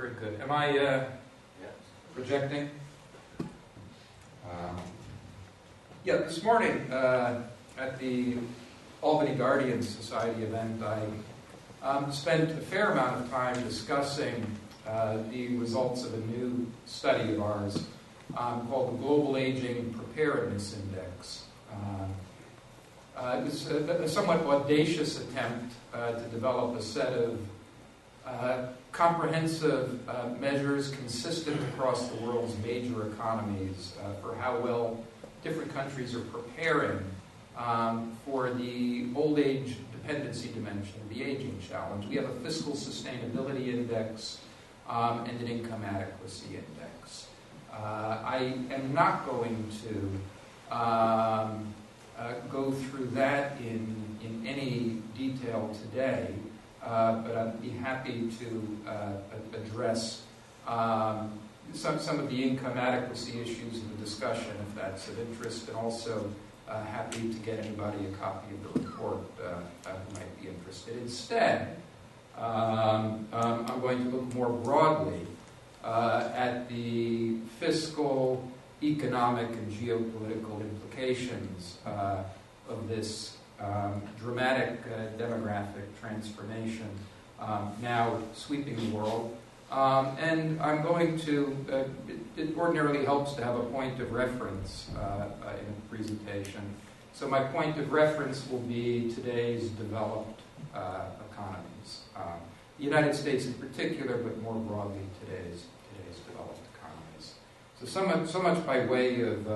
Very good. Am I projecting? Yeah, this morning at the Albany Guardian Society event, I spent a fair amount of time discussing the results of a new study of ours called the Global Aging Preparedness Index. It was a somewhat audacious attempt to develop a set of comprehensive measures consistent across the world's major economies for how well different countries are preparing for the old age dependency dimension, the aging challenge. We have a fiscal sustainability index and an income adequacy index. I am not going to go through that in any detail today, but I'd be happy to address some of the income adequacy issues in the discussion if that's of interest, and also happy to get anybody a copy of the report who might be interested. Instead, I'm going to look more broadly at the fiscal, economic, and geopolitical implications of this dramatic demographic transformation now sweeping the world. And I'm going to, it ordinarily helps to have a point of reference in a presentation. So my point of reference will be today's developed economies. The United States in particular, but more broadly today's developed economies. So much by way of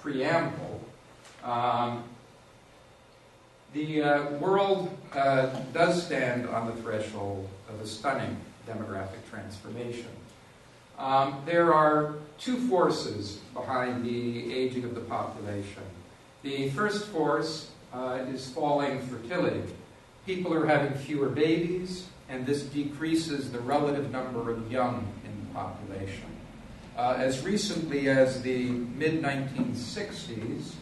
preamble. The world does stand on the threshold of a stunning demographic transformation. There are two forces behind the aging of the population. The first force is falling fertility. People are having fewer babies, and this decreases the relative number of young in the population. As recently as the mid-1960s,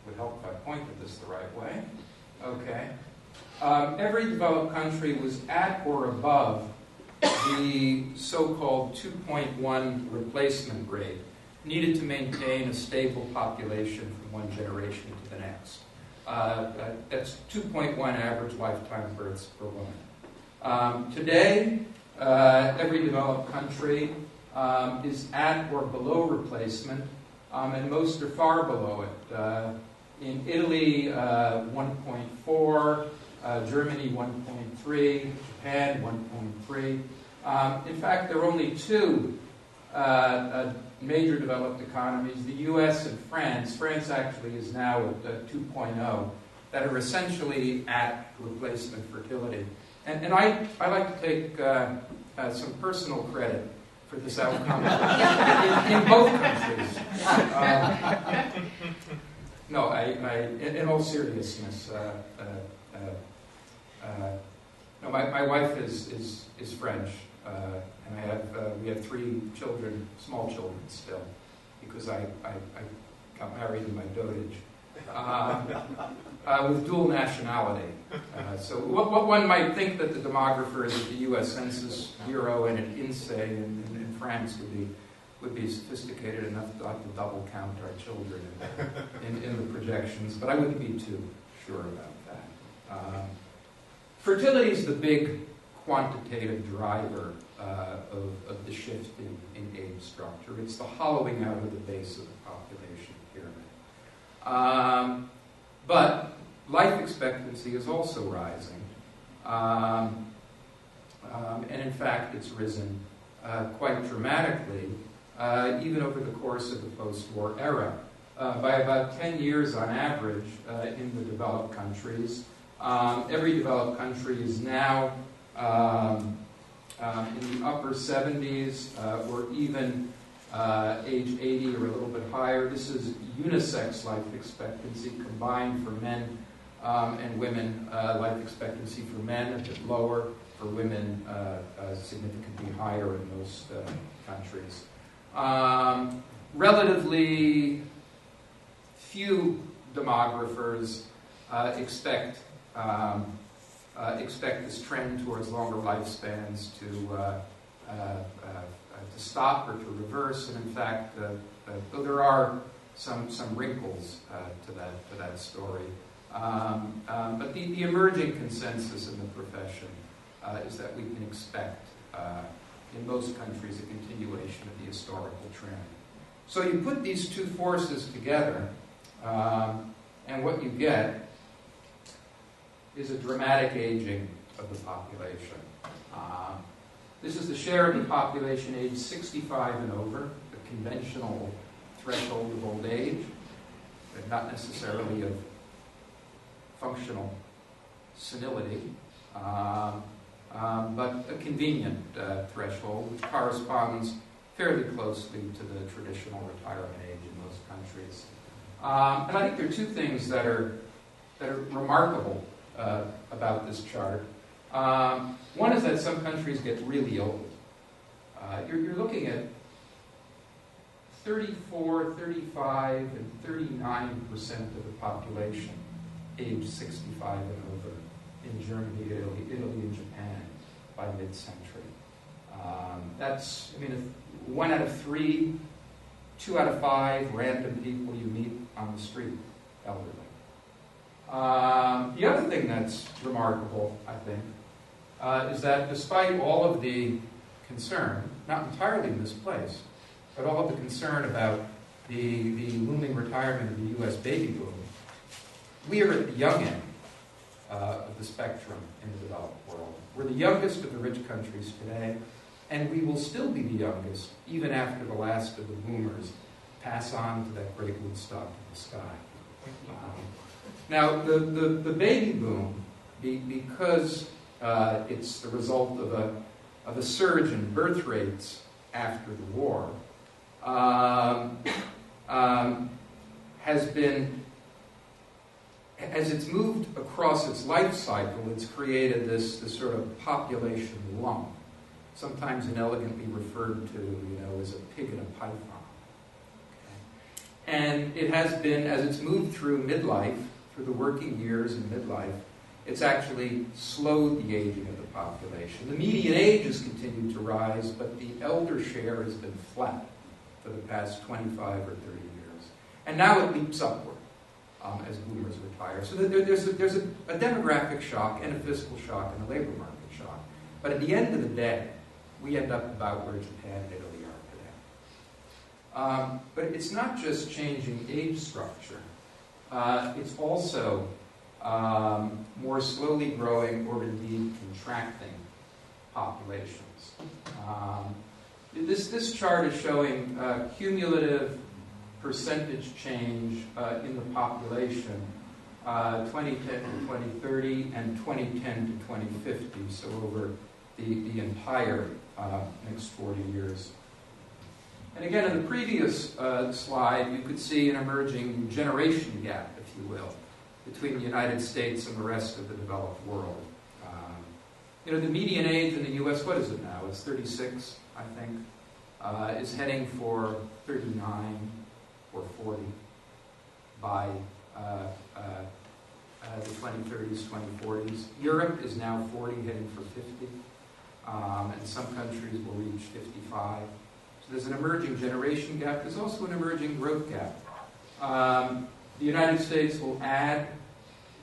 would help if I pointed this the right way. Okay. Every developed country was at or above the so-called 2.1 replacement rate needed to maintain a stable population from one generation to the next. That's 2.1 average lifetime births per woman. Today, every developed country is at or below replacement, and most are far below it. In Italy, 1.4, Germany 1.3, Japan 1.3. In fact, there are only two major developed economies, the US and France. France actually is now at 2.0, that are essentially at replacement fertility. And I like to take some personal credit for this outcome in both countries. No, in all seriousness, no, my wife is French, and we have three children, small children still, because I got married in my dotage, with dual nationality. So what one might think that the demographers at the U.S. Census Bureau and at INSEE in France would be sophisticated enough not to double count our children in the projections, but I wouldn't be too sure about that. Fertility is the big quantitative driver of the shift in age structure. It's the hollowing out of the base of the population pyramid. But life expectancy is also rising. And in fact, it's risen quite dramatically even over the course of the post-war era. By about 10 years on average in the developed countries, every developed country is now in the upper 70s or even age 80 or a little bit higher. This is unisex life expectancy combined for men and women. Life expectancy for men a bit lower, for women significantly higher in most countries. Relatively few demographers expect expect this trend towards longer lifespans to stop or to reverse. And in fact, though there are some wrinkles to that story, but the emerging consensus in the profession is that we can expect in most countries a continuation of the historical trend. So you put these two forces together, and what you get is a dramatic aging of the population. This is the share of the population aged 65 and over, the conventional threshold of old age, but not necessarily of functional senility, but a convenient threshold which corresponds fairly closely to the traditional retirement age in most countries. And I think there are two things that are remarkable about this chart. One is that some countries get really old. You're looking at 34, 35, and 39% of the population aged 65 and over in Germany, Italy, and Japan by mid-century. That's, 1 out of 3, 2 out of 5 random people you meet on the street, elderly. The other thing that's remarkable, I think, is that despite all of the concern, not entirely misplaced, but all of the concern about the looming retirement of the U.S. baby boom, we are at the young end of the spectrum in the developed world. We're the youngest of the rich countries today, and we will still be the youngest even after the last of the boomers pass on to that great Woodstock in the sky. Now, the baby boom, because it's the result of a surge in birth rates after the war, has been, as it's moved across its life cycle, it's created this sort of population lump, sometimes inelegantly referred to, as a pig in a python. Okay. And it has been, as it's moved through midlife, through the working years in midlife, it's actually slowed the aging of the population. The median age has continued to rise, but the elder share has been flat for the past 25 or 30 years. And now it leaps upward as boomers retire. So there's a demographic shock and a fiscal shock and a labor market shock. But at the end of the day, we end up about where Japan and Italy are today. But it's not just changing age structure. It's also more slowly growing or indeed contracting populations. This chart is showing cumulative percentage change in the population 2010 to 2030 and 2010 to 2050, so over the entire next 40 years. And again, in the previous slide, you could see an emerging generation gap, if you will, between the United States and the rest of the developed world. The median age in the U.S., what is it now? It's 36, I think. Is heading for 39 or 40 by the 2030s, 2040s. Europe is now 40, heading for 50. And some countries will reach 55. So there's an emerging generation gap. There's also an emerging growth gap. The United States will add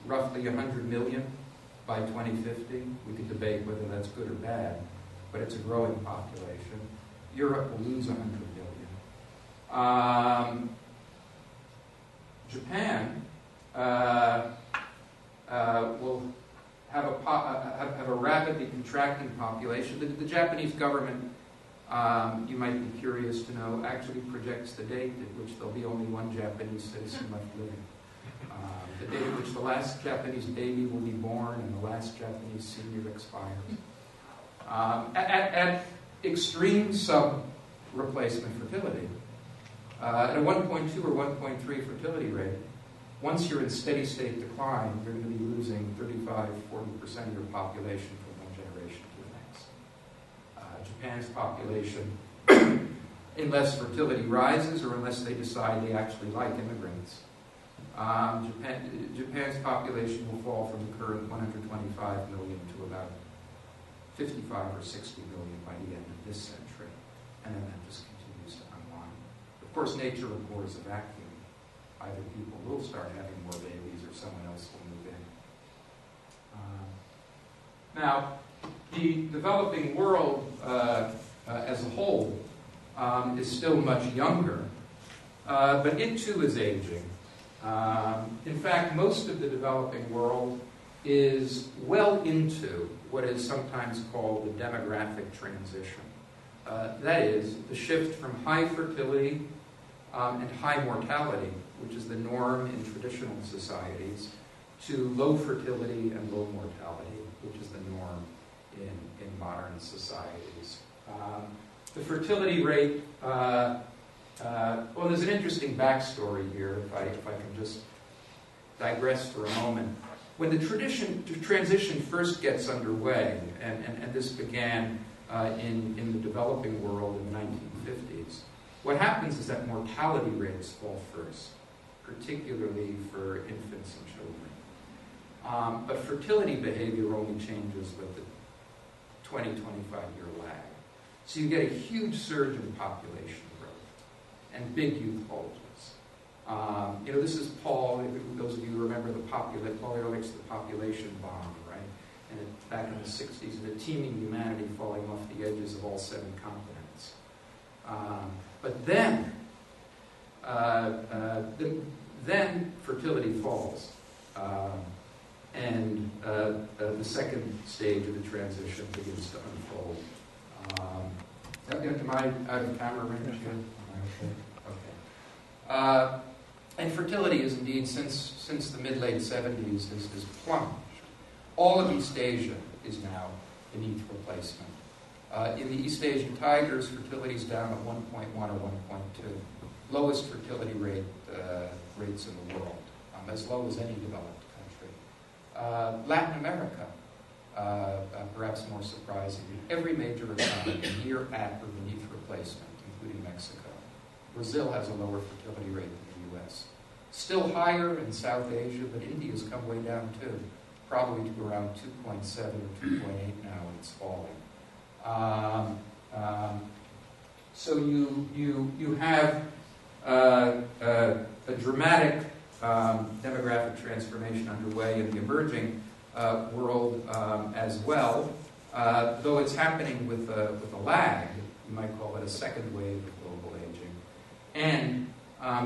roughly 100 million by 2050. We could debate whether that's good or bad, but it's a growing population. Europe will lose 100 million. Japan will have a rapidly contracting population. The Japanese government, you might be curious to know, actually projects the date at which there'll be only one Japanese citizen left living. The date at which the last Japanese baby will be born and the last Japanese senior expires. At extreme sub-replacement fertility, at a 1.2 or 1.3 fertility rate, once you're in steady state decline, you're going to be losing 35-40% of your population from one generation to the next. Japan's population, unless fertility rises or unless they decide they actually like immigrants, Japan's population will fall from the current 125 million to about 55 or 60 million by the end of this century, and then that just continues to unwind. Of course, nature abhors a vacuum. Either people will start having more babies or someone else will move in. Now, the developing world as a whole is still much younger, but it too is aging. In fact, most of the developing world is well into what is sometimes called the demographic transition. That is, the shift from high fertility and high mortality, which is the norm in traditional societies, to low fertility and low mortality, which is the norm in modern societies. The fertility rate, well, there's an interesting backstory here, if I can just digress for a moment. When the transition first gets underway, and this began in the developing world in the 1950s, what happens is that mortality rates fall first, particularly for infants and children. But fertility behavior only changes with the 20, 25-year lag. So you get a huge surge in population growth and big youth bulges. This is Paul, those of you who remember Paul Ehrlich's The Population Bomb, right? And back in the 60s, and the teeming humanity falling off the edges of all 7 continents. But then fertility falls. And the second stage of the transition begins to unfold. Am I out of camera range here? Okay. And fertility is indeed, since the mid-late 70s, has plunged. All of East Asia is now beneath replacement. In the East Asian tigers, fertility is down at 1.1 or 1.2. Lowest fertility rates in the world, as low as any developed country. Latin America, perhaps more surprising, every major economy near at or beneath replacement, including Mexico. Brazil has a lower fertility rate than the U.S. Still higher in South Asia, but India's come way down too, probably to around 2.7 or 2.8 now, and it's falling. So you have a dramatic demographic transformation underway in the emerging world as well, though it's happening with a lag. You might call it a second wave of global aging. And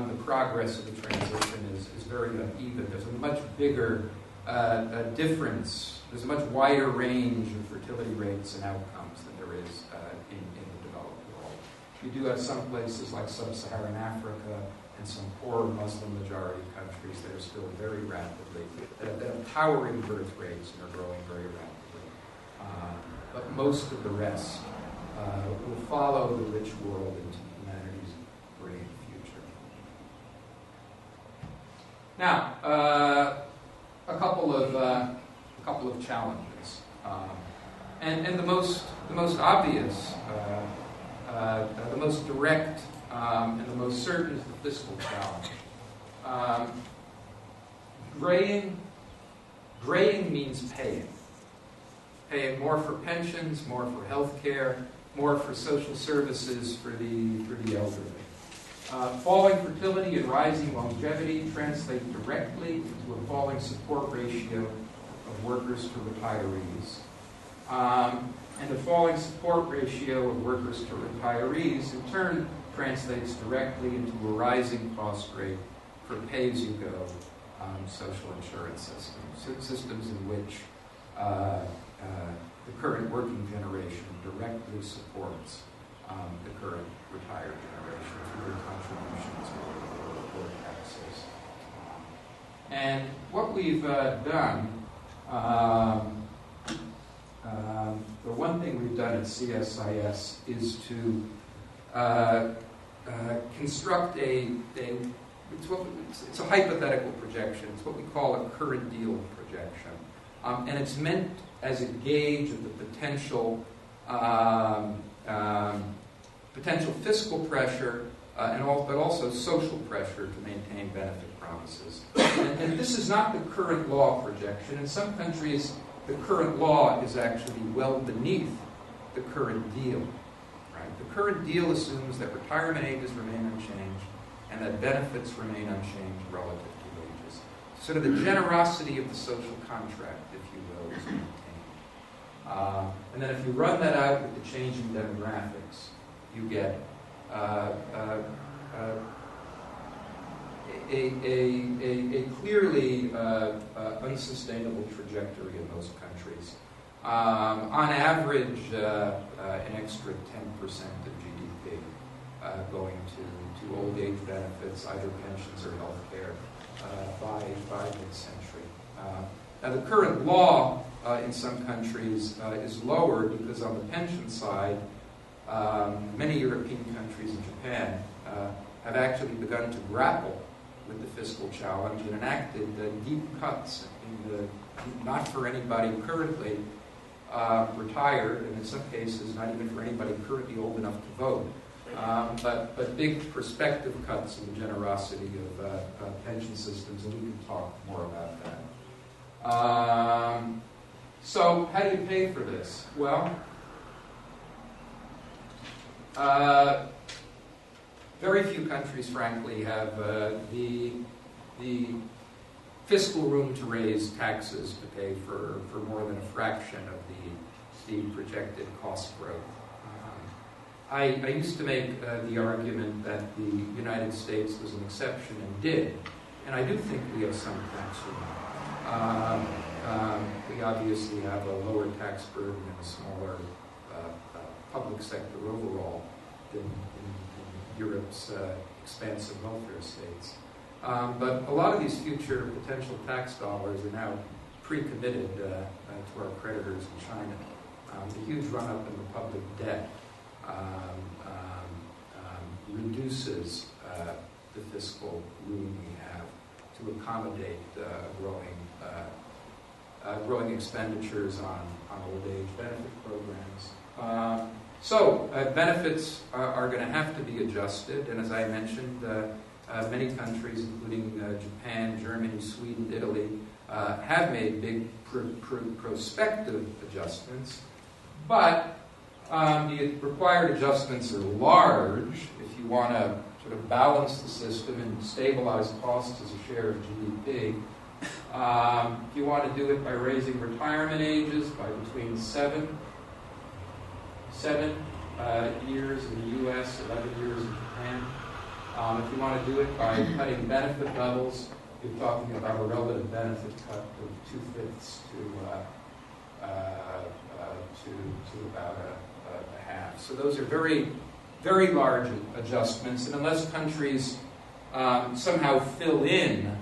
the progress of the transition is very uneven. There's a much bigger difference. There's a much wider range of fertility rates and outcomes than there is in the developed world. You do have some places like sub-Saharan Africa and some poor Muslim majority countries that are still very rapidly, that have towering birth rates and are growing very rapidly. But most of the rest will follow the rich world into humanity's great future. Now, a couple of challenges, and the most obvious, the most direct, and the most certain is the fiscal challenge. Graying means paying more for pensions, more for health care, more for social services for the elderly. Falling fertility and rising longevity translate directly into a falling support ratio of workers to retirees. And a falling support ratio of workers to retirees in turn translates directly into a rising cost rate for pay-as-you-go social insurance systems in which the current working generation directly supports the current retired generation through their contributions or taxes. And what we've done, the one thing we've done at CSIS is to construct it's a hypothetical projection. It's what we call a current deal projection. And it's meant as a gauge of the potential fiscal pressure but also social pressure to maintain benefit promises. And this is not the current law projection. In some countries, the current law is actually well beneath the current deal. Right? The current deal assumes that retirement ages remain unchanged and that benefits remain unchanged relative to wages. Sort of the generosity of the social contract, if you will, is maintained. And then if you run that out with the changing demographics, you get a clearly unsustainable trajectory in those countries. On average, an extra 10% of GDP going to old age benefits, either pensions or health care, by mid-century. Now, the current law in some countries is lower because on the pension side, many European countries and Japan have actually begun to grapple with the fiscal challenge and enacted deep cuts in the, not for anybody currently retired, and in some cases not even for anybody currently old enough to vote, but big prospective cuts in the generosity of pension systems, and we can talk more about that. So how do you pay for this? Well, very few countries, frankly, have the fiscal room to raise taxes to pay for more than a fraction of the projected cost growth. I used to make the argument that the United States was an exception and did, and I do think we have some tax room. We obviously have a lower tax burden and a smaller public sector overall than in Europe's expansive welfare states. But a lot of these future potential tax dollars are now pre-committed to our creditors in China. The huge run-up in the public debt reduces the fiscal room we have to accommodate growing expenditures on old age benefit programs. So benefits are going to have to be adjusted, and as I mentioned, many countries, including Japan, Germany, Sweden, Italy, have made big prospective adjustments, but the required adjustments are large if you want to sort of balance the system and stabilize costs as a share of GDP. If you want to do it by raising retirement ages by between 7 years in the U.S., 11 years in Japan. If you want to do it by cutting benefit levels, you're talking about a relative benefit cut of 2/5 to about a half. So those are very, very large adjustments, and unless countries somehow fill in,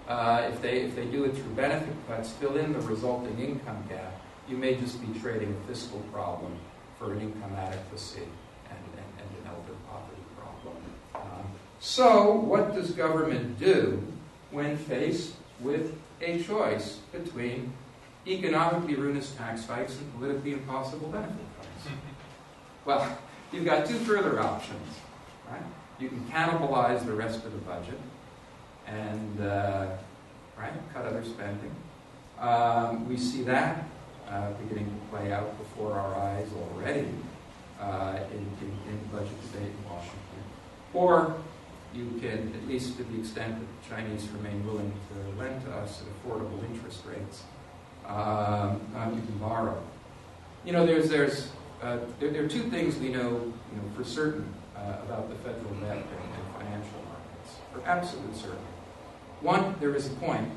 if they do it through benefit cuts, fill in the resulting income gap, you may just be trading a fiscal problem for an income adequacy and an elder poverty problem. So what does government do when faced with a choice between economically ruinous tax hikes and politically impossible benefit cuts? Well, you've got two further options. Right? You can cannibalize the rest of the budget and cut other spending. We see that beginning to play out before our eyes already in budget debate in Washington. Or you can, at least to the extent that the Chinese remain willing to lend to us at affordable interest rates, you can borrow. You know, there are two things we know for certain about the federal debt and financial markets, for absolute certain. One, there is a point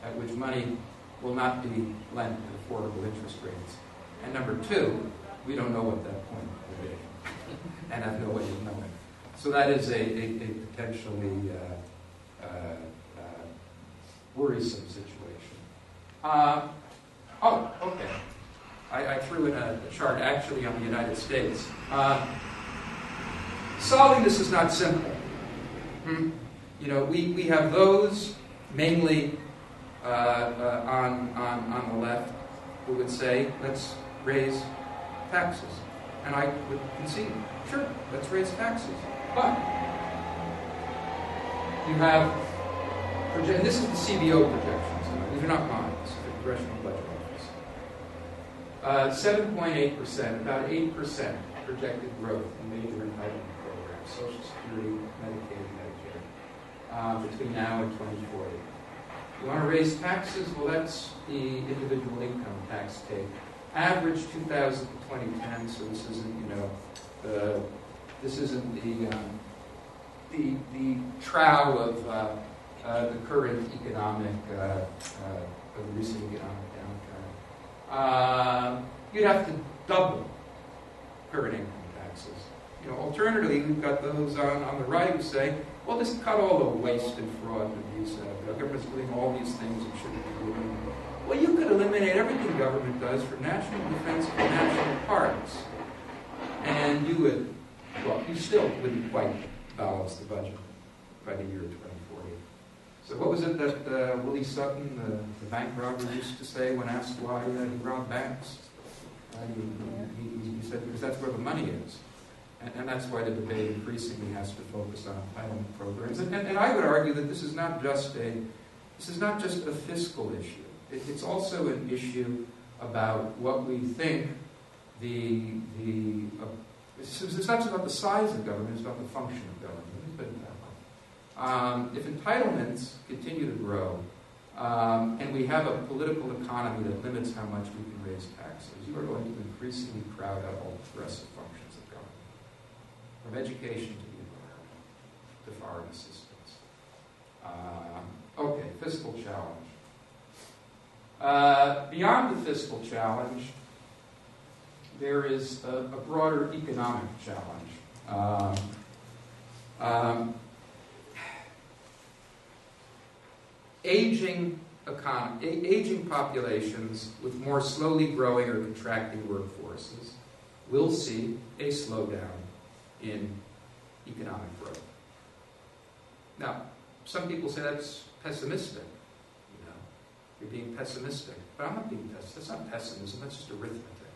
at which money will not be lent at affordable interest rates. And number two, we don't know what that point will be, and have no way of knowing. So that is a potentially worrisome situation. Okay. I threw in a chart actually on the United States. Solving this is not simple. We have those mainly on the left who would say, let's raise taxes. And I would concede, sure, let's raise taxes. But you have And this is the CBO projections. These are not mine. This is the Congressional Budget Office. 7.8%, about 8% projected growth in major entitlement programs, Social Security, Medicaid, Medicare, between now and 2040. You want to raise taxes? Well, that's the individual income tax take. Average 2000 to 2010, so this isn't, this isn't the trowel of the current economic, of the recent economic downturn. You'd have to double current income taxes. Alternatively, we've got those on the right who say, well, just cut all the waste and fraud and abuse out of it. Government's doing all these things it shouldn't be doing. Well, you could eliminate everything government does for national defense and national parks. And you would, you still wouldn't quite balance the budget by the year 2040. So what was it that Willie Sutton, the bank robber, used to say when asked why he robbed banks? He said, because that's where the money is. And that's why the debate increasingly has to focus on entitlement programs. And I would argue that this is not just a fiscal issue. It's also an issue about what we think it's not just about the size of government, it's about the function of government. Let me put it that way. If entitlements continue to grow, and we have a political economy that limits how much we can raise taxes, you are going to increasingly crowd out all the rest of functions of government. From education to the environment, to foreign assistance. Okay, fiscal challenge. Beyond the fiscal challenge, there is a broader economic challenge. Aging populations with more slowly growing or contracting workforces will see a slowdown in economic growth. Now, some people say that's pessimistic. You're being pessimistic. But I'm not being pessimistic. That's not pessimism, that's just arithmetic.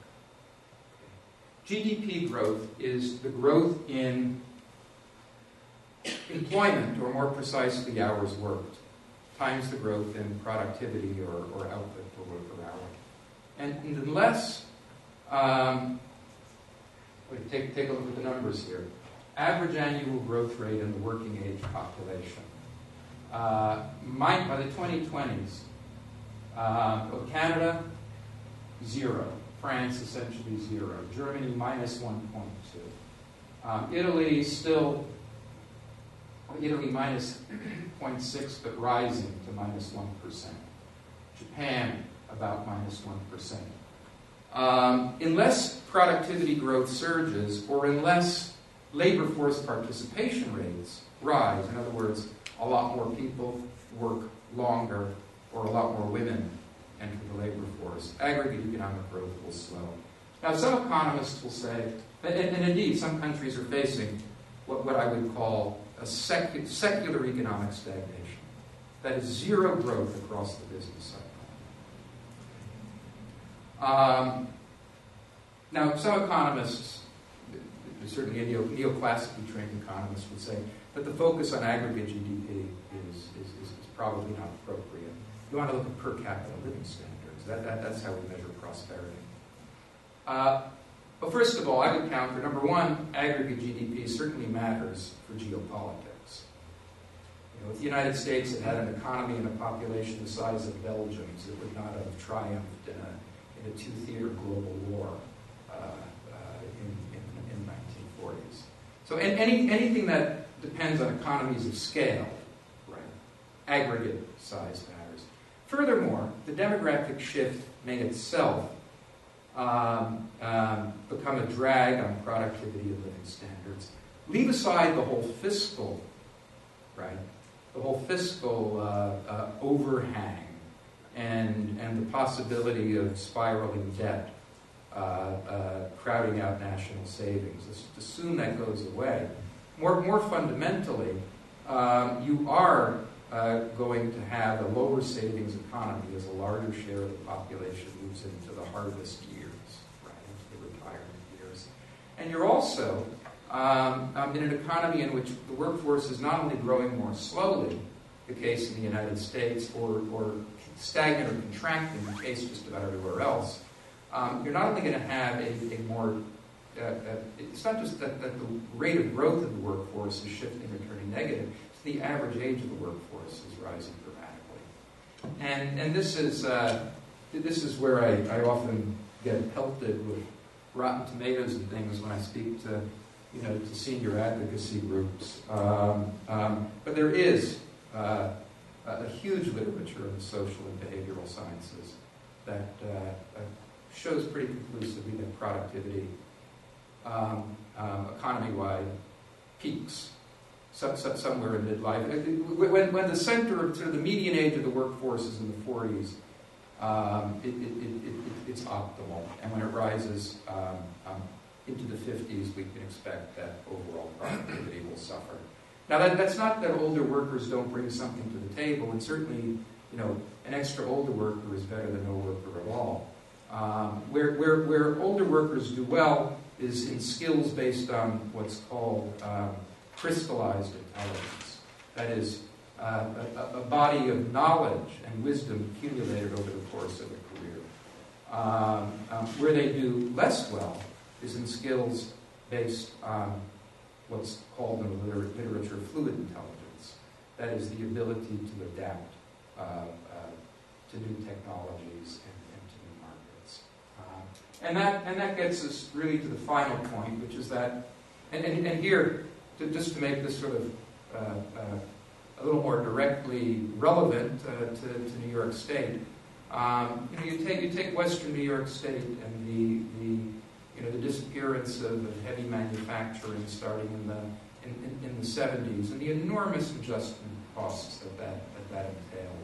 Okay. GDP growth is the growth in employment, or more precisely, hours worked, times the growth in productivity or output per worker hour. And unless, take a look at the numbers here. Average annual growth rate in the working age population. By the 2020s, Canada, 0. France, essentially 0. Germany, minus 1.2. Italy, minus 0.6, but rising to minus 1%. Japan, about minus 1%. Unless productivity growth surges, or unless labor force participation rates rise, in other words, a lot more people work longer, or a lot more women enter the labor force, aggregate economic growth will slow. Now, some economists will say, and indeed some countries are facing what I would call a secular economic stagnation. That is zero growth across the business cycle. Now, some economists, certainly neoclassically trained economists, would say that the focus on aggregate GDP is probably not appropriate. You want to look at per capita living standards. That's how we measure prosperity. But first of all, I would counter, number one, aggregate GDP certainly matters for geopolitics. If the United States had an economy and a population the size of Belgium's, it would not have triumphed in a two-theater global war in the 1940s. So anything that depends on economies of scale, right, aggregate size matters. Furthermore, the demographic shift may itself become a drag on productivity and living standards. Leave aside the whole fiscal, right, the whole fiscal overhang and the possibility of spiraling debt, crowding out national savings. Let's assume that goes away. More fundamentally, you are going to have a lower savings economy as a larger share of the population moves into the harvest years, right, into the retirement years. And you're also in an economy in which the workforce is not only growing more slowly, the case in the United States, or stagnant or contracting the case just about everywhere else, you're not only going to have a more, it's not just that the rate of growth of the workforce is shifting or turning negative, it's the average age of the workforce is rising dramatically. And this is where I often get pelted with rotten tomatoes and things when I speak to senior advocacy groups. But there is a huge literature in the social and behavioral sciences that shows pretty conclusively that productivity, economy-wide, peaks somewhere in midlife. When the center of sort of the median age of the workforce is in the 40s, it's optimal, and when it rises into the 50s, we can expect that overall productivity will suffer. Now, that's not that older workers don't bring something to the table, and certainly, an extra older worker is better than no worker at all. Where older workers do well is in skills based on what's called crystallized intelligence. That is, a body of knowledge and wisdom accumulated over the course of a career. Where they do less well is in skills based on what's called in the literature fluid intelligence. That is the ability to adapt to new technologies and to new markets. And that gets us really to the final point, which is that, and here, just to make this sort of a little more directly relevant to New York State, you take Western New York State and the disappearance of heavy manufacturing starting in the 70s and the enormous adjustment costs that entailed.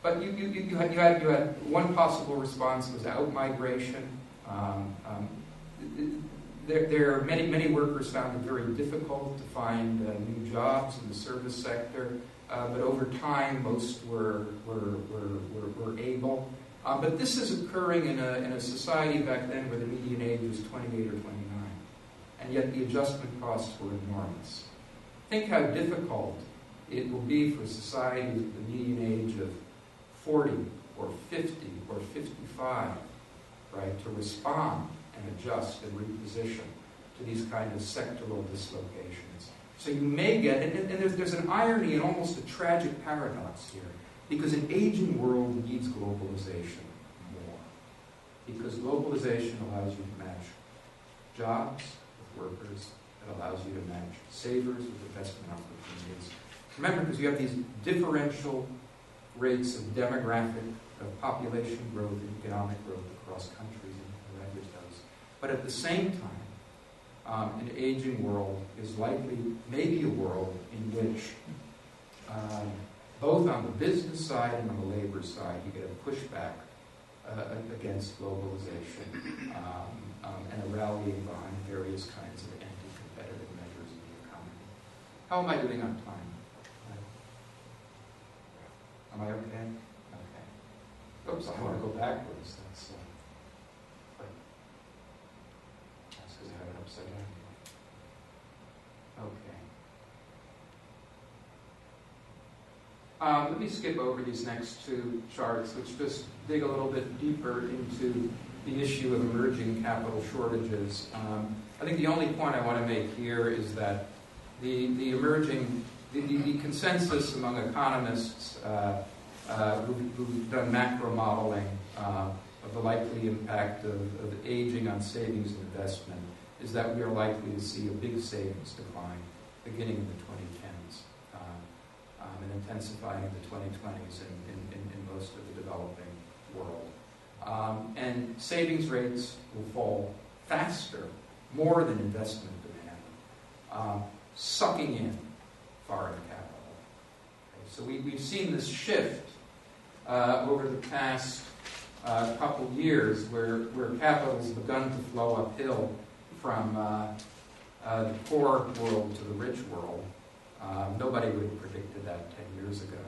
But you had one possible response was out-migration. There many workers found it very difficult to find new jobs in the service sector, but over time most were able. But this is occurring in a society back then where the median age was 28 or 29, and yet the adjustment costs were enormous. Think how difficult it will be for society with the median age of 40 or 50 or 55, right, to respond and adjust and reposition to these kind of sectoral dislocations. So you may get, and there's an irony and almost a tragic paradox here, because an aging world needs globalization more. Because globalization allows you to match jobs with workers, it allows you to match savers with investment opportunities. Remember, because you have these differential rates of demographic, of population growth and economic growth across countries and leverage those. But at the same time, an aging world is likely, maybe a world in which both on the business side and on the labor side, you get a pushback against globalization and a rallying behind various kinds of anti-competitive measures in the economy. How am I doing on time? Am I okay? Okay. Oops, I want to go backwards. That's because I have it upside down. Okay. Let me skip over these next two charts, which just dig a little bit deeper into the issue of emerging capital shortages. I think the only point I want to make here is that the consensus among economists who've done macro modeling of the likely impact of aging on savings and investment is that we are likely to see a big savings decline beginning in the 2010s and intensifying in the 2020s in most of the developing world. And savings rates will fall faster, more than investment demand, sucking in foreign capital. Okay, so we've seen this shift over the past couple years where capital has begun to flow uphill from the poor world to the rich world. Nobody would have predicted that 10 years ago.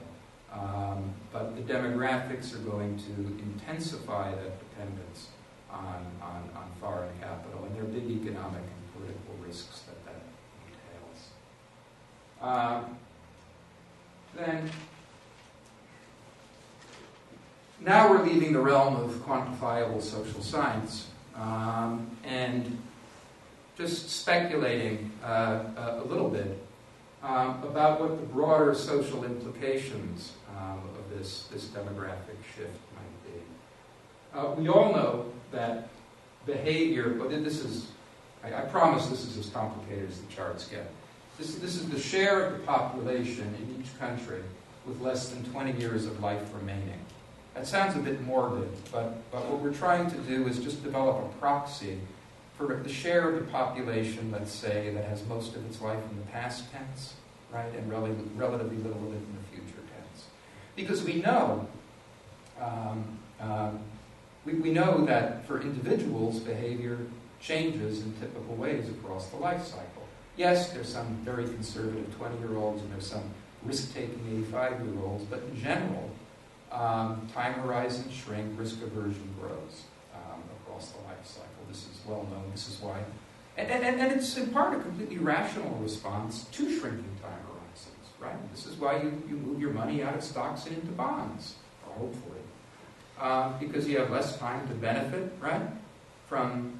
But the demographics are going to intensify that dependence on foreign capital, and there are big economic and political risks that entails. then now we're leaving the realm of quantifiable social science and just speculating a little bit about what the broader social implications of this demographic shift might be. We all know that behavior, but this is, I promise this is as complicated as the charts get. This is the share of the population in each country with less than 20 years of life remaining. That sounds a bit morbid, but what we're trying to do is just develop a proxy for the share of the population, let's say, that has most of its life in the past tense, right, and relatively little of it in the future tense. Because we know, we know that for individuals, behavior changes in typical ways across the life cycle. Yes, there's some very conservative 20-year-olds and there's some risk-taking 85-year-olds, but in general, time horizons shrink, risk aversion grows across the life cycle. This is well known. This is why. And it's in part a completely rational response to shrinking time horizons, right? This is why you move your money out of stocks and into bonds, or hopefully. Because you have less time to benefit, right, from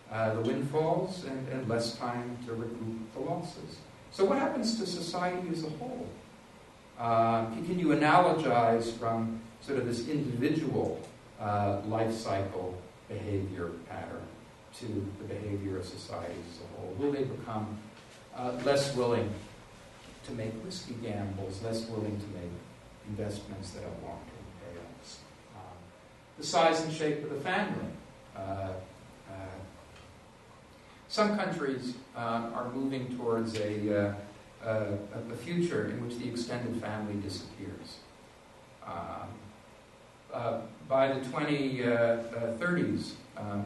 the windfalls and less time to recoup the losses. So what happens to society as a whole? Can you analogize from sort of this individual life cycle behavior pattern to the behavior of society as a whole? Will they become less willing to make risky gambles, less willing to make investments that have long-term payoffs? The size and shape of the family. Some countries are moving towards a future in which the extended family disappears. By the 2030s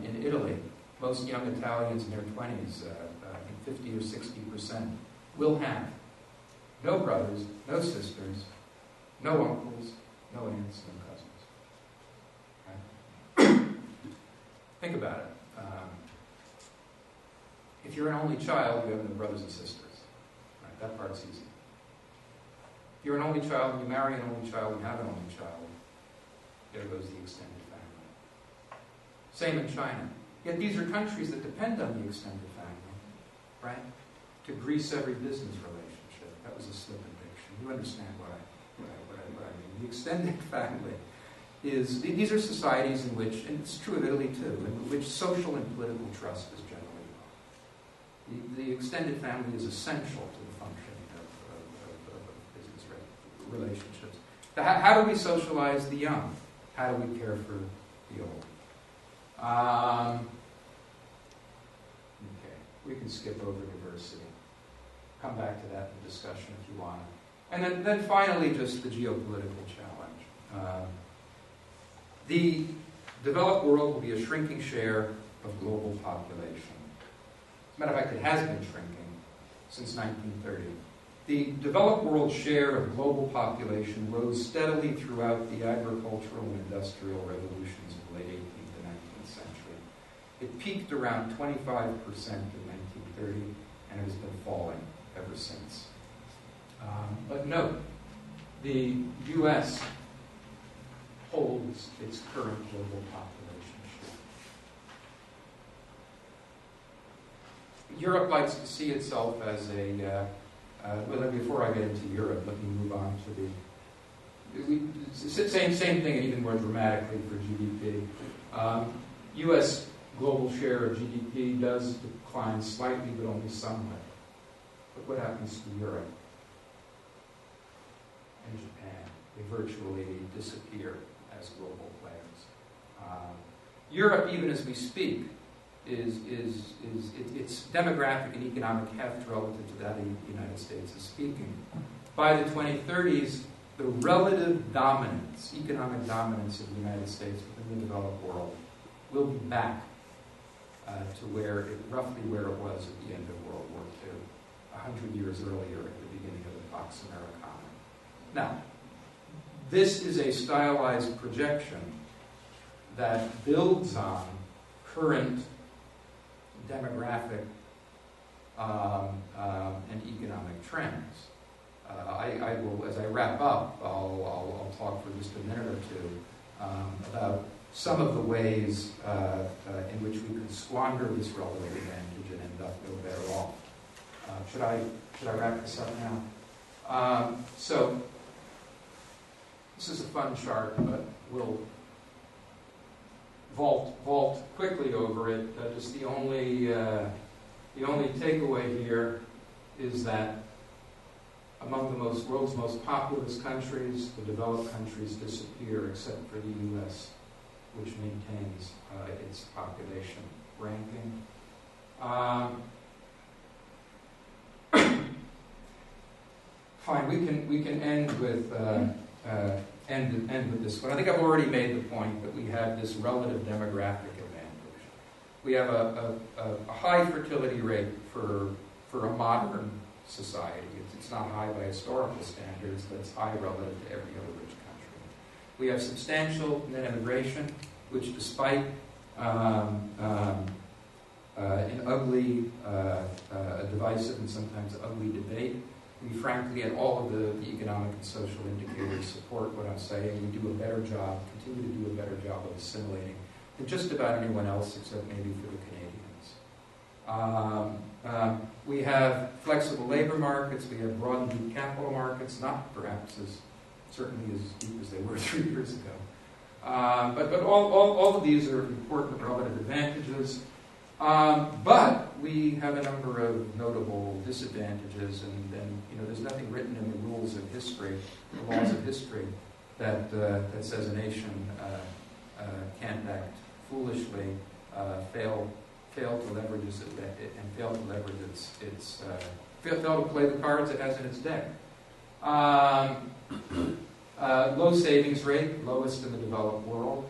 in Italy, most young Italians in their 20s, I think 50 or 60%, will have no brothers, no sisters, no uncles, no aunts, no cousins. Right? Think about it. If you're an only child, you have no brothers and sisters. Right? That part's easy. If you're an only child and you marry an only child and have an only child, there goes the extended family. Same in China. Yet these are countries that depend on the extended family, right? To grease every business relationship. That was a slip in diction. You understand what I mean. The extended family is, these are societies in which, and it's true of Italy too, in which social and political trust is generally low. The extended family is essential to the functioning of business relationships. How do we socialize the young? How do we care for the old? Okay, we can skip over diversity. Come back to that in the discussion if you want. And then finally, just the geopolitical challenge. The developed world will be a shrinking share of global population. As a matter of fact, it has been shrinking since 1930. The developed world share of global population rose steadily throughout the agricultural and industrial revolutions of the late 18th and 19th century. It peaked around 25% in 1930, and it has been falling ever since. But note, the U.S. holds its current global population share. Europe likes to see itself as a well, before I get into Europe, let me move on to same thing, and even more dramatically for GDP. U.S. global share of GDP does decline slightly, but only somewhat. But what happens to Europe and Japan? They virtually disappear as global players. Europe, even as we speak, is its demographic and economic heft relative to that of the United States is speaking. By the 2030s, the relative dominance, economic dominance of the United States within the developed world will be back to roughly where it was at the end of World War II, 100 years earlier at the beginning of the Pax Americana. Now, this is a stylized projection that builds on current demographic and economic trends. I will, as I wrap up, I'll talk for just a minute or two about some of the ways in which we could squander this relative advantage and end up no better off. Should I wrap this up now? So this is a fun chart, but we'll vault quickly over it. Just the only takeaway here is that among the world's most populous countries, the developed countries disappear except for the U.S., which maintains its population ranking. Fine, we can end with this one. I think I've already made the point that we have this relative demographic advantage. We have a high fertility rate for a modern society. It's not high by historical standards, but it's high relative to every other rich country. We have substantial net immigration, which despite an ugly, divisive and sometimes ugly debate, we frankly, at all of the economic and social indicators, support what I'm saying. We do a better job, continue to do a better job of assimilating than just about anyone else, except maybe for the Canadians. We have flexible labor markets. We have broad and deep capital markets, not perhaps certainly as deep as they were 3 years ago. But all of these are important relative advantages. But we have a number of notable disadvantages, and there's nothing written in the rules of history, the laws of history, that says a nation can't act foolishly, fail to leverage its advantage, and fail to play the cards it has in its deck. Low savings rate, lowest in the developed world.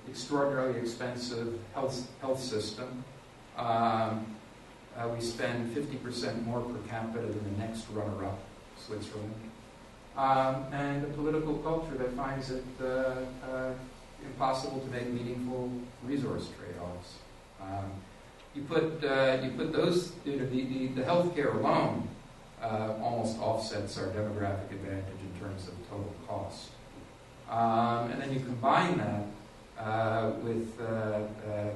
Extraordinarily expensive health system. We spend 50% more per capita than the next runner-up, Switzerland. And a political culture that finds it impossible to make meaningful resource trade-offs. You put those, the healthcare alone almost offsets our demographic advantage in terms of total cost. And then you combine that with a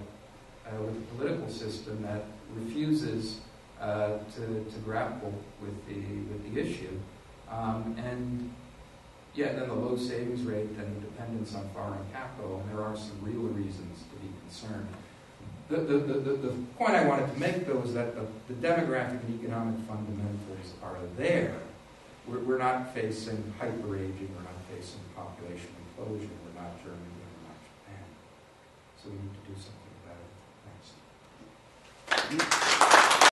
political system that refuses to grapple with the issue, and then the low savings rate and the dependence on foreign capital. And there are some real reasons to be concerned. The point I wanted to make, though, is that the demographic and economic fundamentals are there. We're not facing hyper-aging. We're not facing population implosion. We're not Germany. We're not Japan. So we need to do something.